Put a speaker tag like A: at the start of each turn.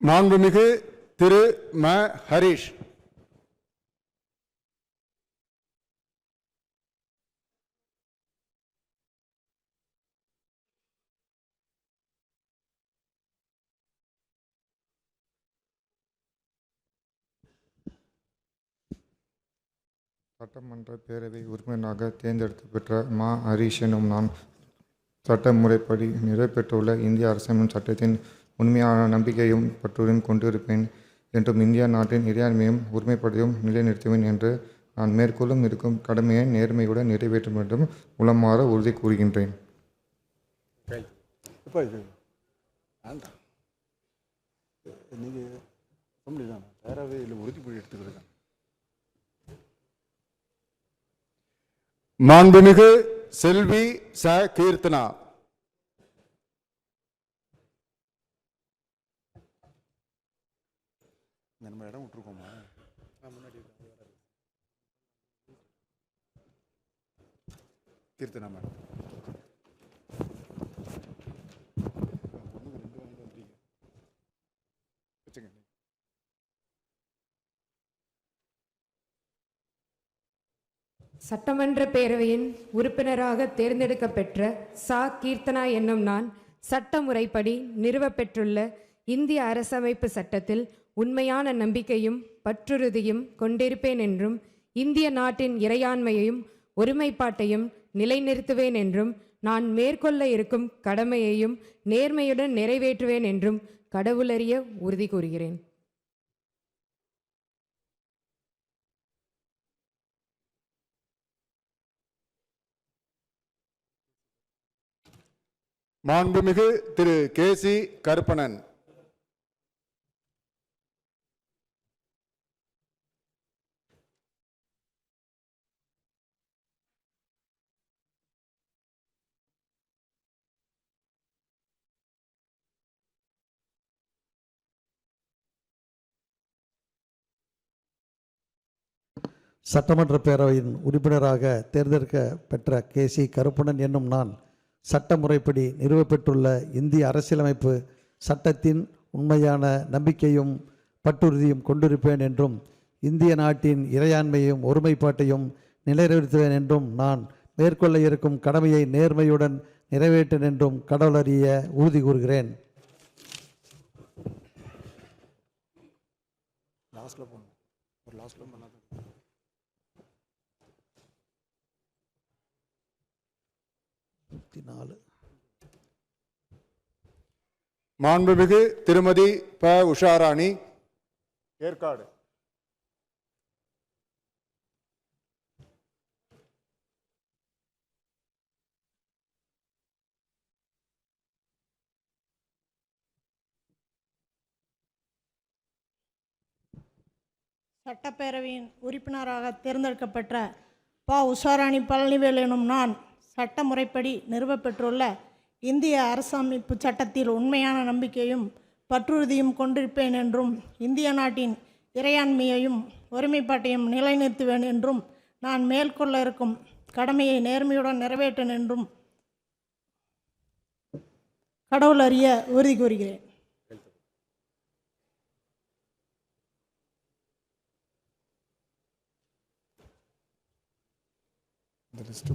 A: மாண்புமிகு திரு ம ஹரிஷ்.
B: சட்டமன்ற பேரவை உறுப்பினராக தேர்ந்தெடுத்து பெற்ற மா ஹரிஷ் எனும் நான் சட்ட முறைப்படி நிறைவேற்றுள்ள இந்திய அரசியலமைப்பு சட்டத்தின் உண்மையான நம்பிக்கையும் பற்றுரையும் கொண்டிருப்பேன் என்றும் இந்திய நாட்டின் இறையாண்மையும் உரிமைப்படையும் நிலைநிறுத்துவேன் என்று நான் மேற்கொள்ளும் இருக்கும் கடமையை நேர்மையுடன் நிறைவேற்றும் என்றும் உளமாற உறுதி கூறுகின்றேன்.
A: மாண்புமிகு செல்வி ச கீர்த்தனா.
C: நம்ம இடம் விட்டுருக்கோமா? கீர்த்தனா மேடம்.
D: சட்டமன்ற பேரவையின் உறுப்பினராக தேர்ந்தெடுக்கப்பெற்ற சா கீர்த்தனா என்னும் நான் சட்ட முறைப்படி நிறுவப்பெற்றுள்ள இந்திய அரசமைப்பு சட்டத்தில் உண்மையான நம்பிக்கையும் பற்றுறுதியும் கொண்டிருப்பேன் என்றும் இந்திய நாட்டின் இறையாண்மையையும் ஒருமைப்பாட்டையும் நிலைநிறுத்துவேன் என்றும் நான் மேற்கொள்ள இருக்கும் கடமையையும் நேர்மையுடன் நிறைவேற்றுவேன் என்றும் கடவுளறிய உறுதி கூறுகிறேன்.
A: மாண்புமிகு திரு கே.சி. கருப்பணன்.
E: சட்டமன்ற பேரவையின் உறுப்பினராக தேர்ந்தெடுக்கப்பெற்ற கே.சி. கருப்பணன் என்னும் நான் சட்ட முறைப்படி நிறுவப்பெற்றுள்ள இந்திய அரசியலமைப்பு சட்டத்தின் உண்மையான நம்பிக்கையும் பற்றுறுதியும் கொண்டிருப்பேன் என்றும் இந்திய நாட்டின் இறையாண்மையும் ஒருமைப்பாட்டையும் நிலைநிறுத்துவேன் என்றும் நான் மேற்கொள்ள இருக்கும் கடமையை நேர்மையுடன் நிறைவேற்றேன் என்றும் கடவுளறிய உறுதி கூறுகிறேன்.
A: மாண்புமிகு திருமதி ப உஷாராணி, ஏற்காடு.
F: சட்டப்பேரவையின் உறுப்பினராக தேர்ந்தெடுக்கப்பெற்ற ப உஷாராணி பழனிவேல் எனும் நான் சட்ட முறைப்படி நிறுவப்பெற்றுள்ள இந்திய அரசமைப்பு சட்டத்தில் உண்மையான நம்பிக்கையும் பற்றுறுதியும் கொண்டிருப்பேன் என்றும் இந்திய நாட்டின் இறையாண்மையையும் ஒருமைப்பாட்டையும் நிலைநிறுத்துவேன் என்றும் நான் மேற்கொள்ள இருக்கும் கடமையை நேர்மையுடன் நிறைவேற்றேன் என்றும் கடவுள் அறிய உறுதி கூறுகிறேன்.
C: இந்த லிஸ்ட்